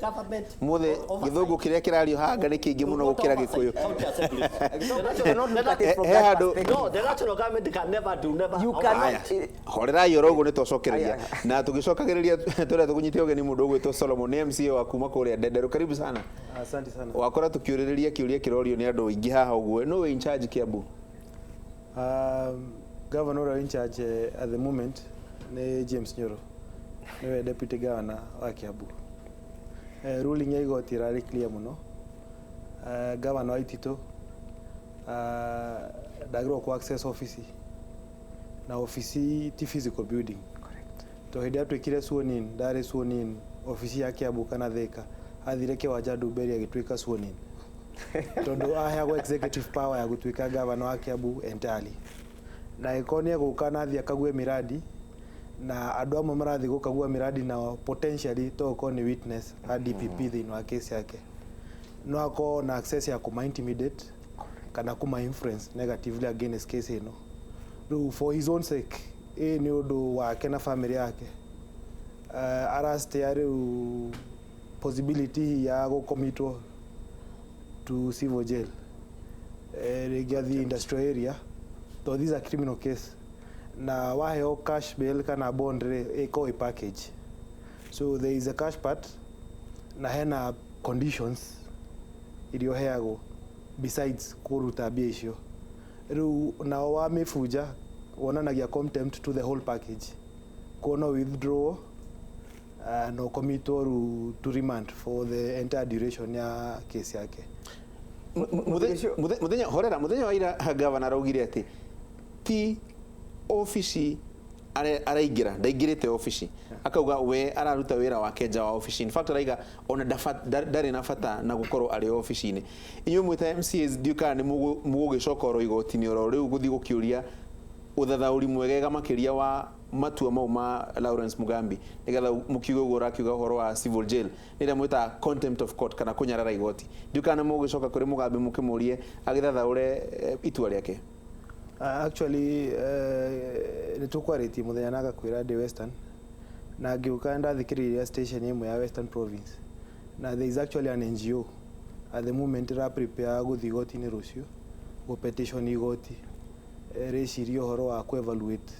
government muthe githungu kiria kirario hanga ni kingi muno gukira gikuyu no, the national government can never do you cannot horera yorogo ni tocokereria na tugicokagiriria tore tugunyite ogeni mundu gwitwo Solomon MCA wa kuma kuria Ndendero karibu sana asante sana wakora tukiuriria kiuria kirorio ni andu ingi haha uguo no in charge Kiambu governor in charge at the moment ni James Nyoro ni deputy governor wa Kiambu ruling ya igoti rari clear muno governor Waitito dagro ku access office na office ti physical building to hidi atwikire suonin dare suonin office ya Kiambu kana Thika athire kiwanja Ndumberia gitwika suonin tondu aheagwo executive power ya gutwika governor wa Kiambu entirely na ikonia gukana thia kague miradi na andu amwe marathi gukagua miradi na potentially to ko ni witness DPP thini wa case yake no ako na access ya kuma intimidate kana kuma influence negatively against case ino for his own sake ni undu wake na family yake araste possibility ya gukomitwo to civil jail regathi industrial area so this is a criminal case na waheo cash bail kana bond iko a package so there is a cash part na hena conditions ilioheago besides kuruta bia icio riu na wa mifuja wonanagia contempt to the whole package kono withdraw no committal to remand for the entire duration ya case yake muthenya wa ira governor augire ati ti office araingira ndaingirite office akauga we araruta wira wake nja wa office in fact araiga ona ndari na fata na gukorwo ari office ini inyu mwita MCAs diuka ni mugugicokoro igotini oro riu guthi gukiuria uthathauri mwegega makiria wa matua mau ma Lawrence Mugambi nigetha mukiugo gura kiuga horo wa civil jail nira mwita contempt of court kana kunyarara igoti diuka na mugugicoka kuri Mugambi mukimurie agithathaure itua riake actually nitukwariti muthenya naga kwira de Western na ngiuka ndathikiriria station imwe ya Western Province na there is actually an NGO at the moment ra prepare guthi igoti ni rucio go petition igoti recirio horo wa ku evaluate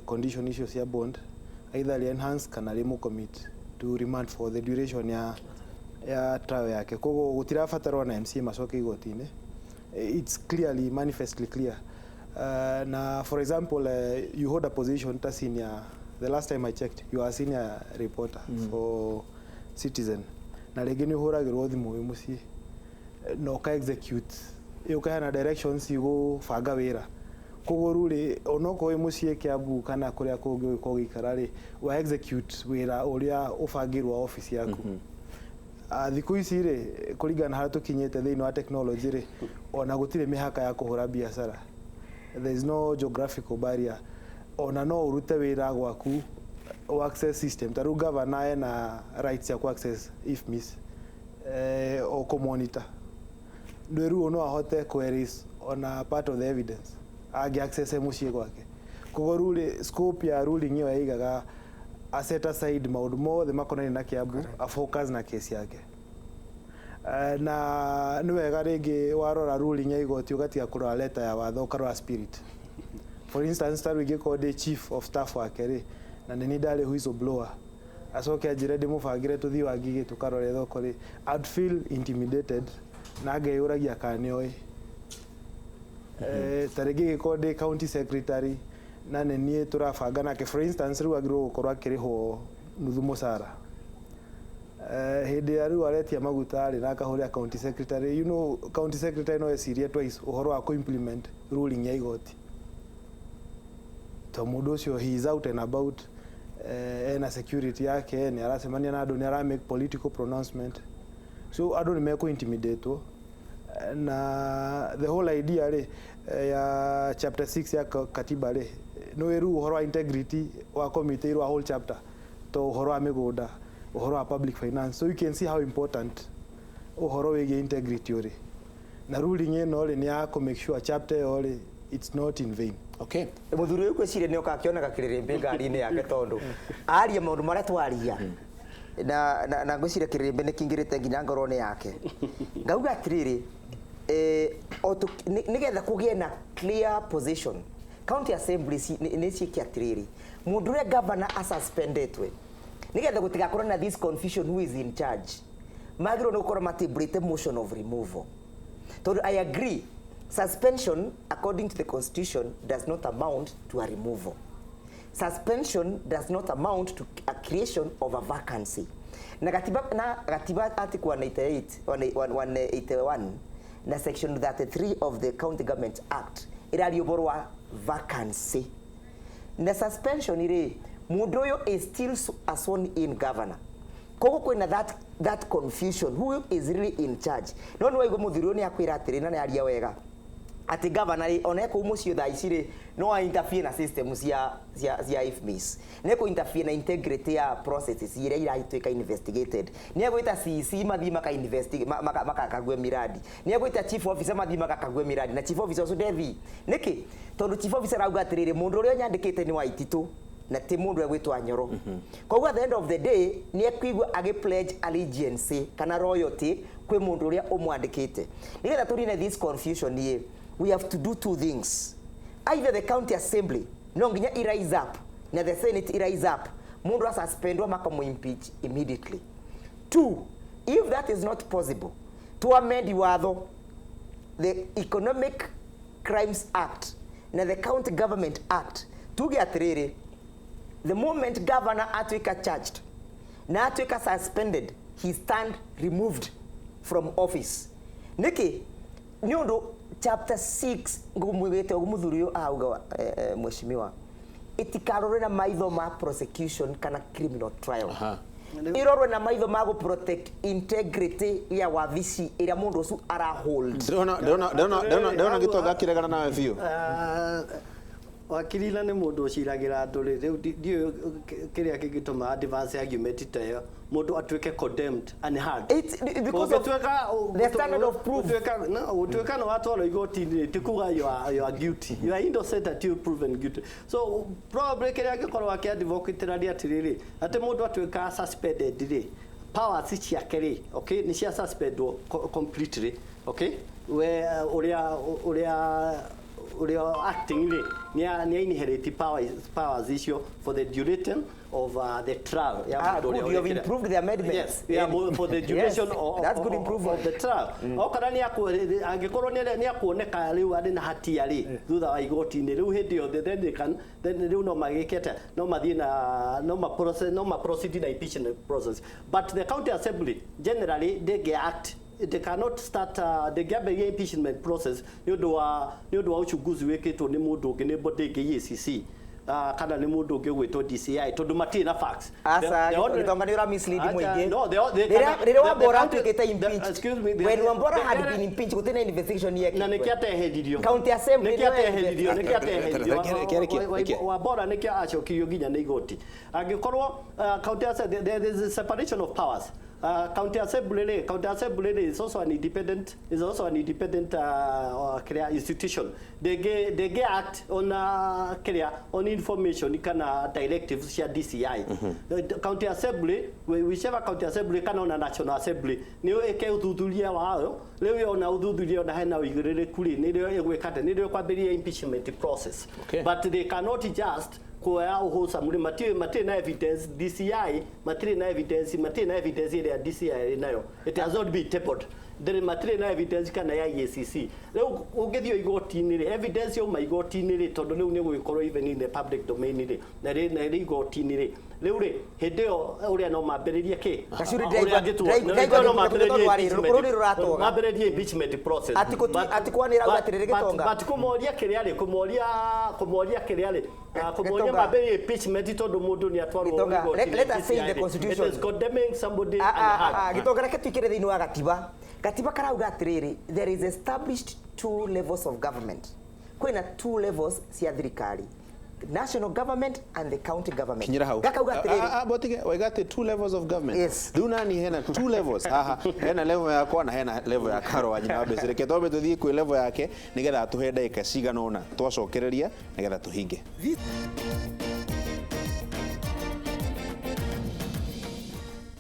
condition issues ya bond either enhance kana remo commit to remand for the duration ya trial yake kogo gutirabatarwa na MCA macoke igoti-ini it's clearly manifestly clear na for example you hold a position ta senior the last time I checked you are a senior reporter for Citizen na rege ni huragirwo thimu wi muci no ka execute iyo kana directions igo fanga wira kugururi onoko wi muci Kiambu kana kuria kungi ko gikarari wa execute wira uria ufangirwa office yaku thiku ici ri kuringana hara tukinyete thiini wa technology ri ona gutire mihaka ya kuhura biashara there is no geographical barrier ona no urute wira gwaku access system taru governor na rights ya access if miss o ko monitor ndweru no ahote queries ona part of the evidence agi access mucie gwake kugorule scope ya ruling yo yaigaga a set aside maundu mothe makonani na Kiambu a focus na case yake na niwega ringi warora ruling ya igoti ugatia kurora letter ya watho ukarora spirit for instance taru igiko the chief of staff wake ri na nini dale whistleblower asoke ajire de mufagire tuthi wangige tukarore thoko ri I'd feel intimidated na ngeyuragia kanioi tarigi giko the county secretary na nini turabanga nake for instance ru agiro gukorwa akiriho nuthu musara hindi ya ru aretia maguta ri na kahuria county secretary you know county secretary no esiria twice uhoro wa implement ruling ya igoti to mundu ucio he is out and about na security yake ni arasemania na andu ni ara make political pronouncement so andu ni meko intimidate na the whole idea ri ya chapter 6 ya katiba ri no eru uhoro wa integrity wa committee ru whole chapter to uhoro wa migunda uhoro wa public finance so you can see how important uhoro wege integrity uri na ruling ino ri ni ya ko make sure chapter ori it's not in vain. Okay. Muthuri uyu kwicire ni okakiona Kiririmbi ngari-ini yake tondu aria maundu maria twaria na ngwicire Kiririmbi nä kä ingä rä te nginya ngoro-inä yake ngauga atirä nä getha kå gä na clear position county assembly nä ciäkä atirä må ndå å rä a governor asuspendetwe nä getha gå tigakorwo na this confusion who is in charge magä rwo nä gå korwo matambå motion of removal tondå I agree suspension according to the constitution does not amount to a removal. Suspension does not amount to a creation of a vacancy. Na katiba article 181 na section 33 of the County Government Act irarioborwa vacancy. Na suspension ire mundu yo is still a sworn in governor. Kogo kwina that confusion who is really in charge. No no igo muthiro ni akwira atiri na aria wega. Ati governor oneko mucio tha icire no interfere na system cia IFMIS neko interfere na integrity ya processes ire iraituika investigated ni egwita CC mathi maka investigate makakagwe miradi ni egwita chief officer mathi makakagwe miradi na chief officer so devi niki tondu chief officer auga atirire mundu uria nyandikite ni waititu na ti mundu egwitwa Nyoro koguo at the end of the day ni ekwigwa agi pledge allegiance kana royalty kwi mundu uria umwandikite nigetha turine this confusion ni we have to do two things. Either the county assembly no nginya rise up na the senate rise up mundu asuspendwa makamu impeach immediately. Two, if that is not possible, to amend watho the Economic Crimes Act na the County Government Act tuge atiriri the moment governor atwika charged na atwika suspended he stand removed from office niki nyondo chapter 6 ngumwigete gumuthurio auga mheshimiwa itikarorwe na maitho ma prosecution kana criminal trial irorwe na maitho ma go protect integrity ya wabici ira mundu ucu ara hold ndona gitonga kiregana nawe biu wakirila nä må ndå å ciragira andå rä rä ndiå kä rä a kä ngä tå ma advance argument ta ä yo må ndå atuä ke condemned and hard because of the standard of proof gå tuä ka nä watwarwo igoti-inä ti kuga you are guilty you are innocent until proven guilty so probably kä rä a ngä korwo akä advocate rania atä rä rä atä må ndå atuä ka suspended rä powers ciake rä okay nä cia suspendwo completely okay we uria acting ni inherit powers issue for the duration of the trial you have improved the amendments yes for the duration yes, that's good improvement of the trial okara ni angikorwo ni akuoneka riu ari na hatia ri thutha wa igoti-ini riu hindi yo then riu no magikete no mathie na no ma proceed na impeachment process but the county assembly generally they act they cannot start the gathering impeachment process nyondo wa uchunguzi weketwo ni mundu ungi ni body ngi EACC kana ni mundu ungi gwitwo DCI tondu mati na facts asa gitonga ni ura mislead mwingi no they wambora tukite impeach excuse me when wambora had been impeached within an investigation yake na nikiatehedirio county assembly nikiatehedirio wambora nikiacokirio nginya ni igoti angikorwo county assembly there is a separation of powers county assembly is also an independent institution they act on on information kana directives cia DCI county assembly whichever county assembly kana on national assembly ni eke uthuthuria wao leo ona uthuthuria ona hena uigiririku ri ni rio egwikate ni rio kwambiria impeachment process but they cannot just kwa uhosa muri mati na evidence DCI mati na evidence ile ya DCI nayo it has not been tabled there mati na evidence kana ya EACC leo ungethio igoti-ini ri evidence yo maigoti-ini ri tondu leo ni guikorwo even in the public domain ri na ri igoti-ini ri leo ri hindeo uria no mambiririe ki no mambiririe impeachment process atikwanira gwatirire gitonga but kumoria kiria ri kumoria mambiririe impeachment tondu mundu ni atwarwo igoti-ini let us say in the constitution it is condemning somebody gitonga reke twikire thiini wa gatiba karauga atiriri there is established two levels of government kwina two levels cia thirikari national government and the county government kinyira hau botige waigate two levels of government yes dunani hena two levels hena level ya kwa na hena level ya karo wa nyina wabese reke tobe tuthie kwi level yake nigetha tuhe ndaika cigana ona twacokereria nigetha tuhinge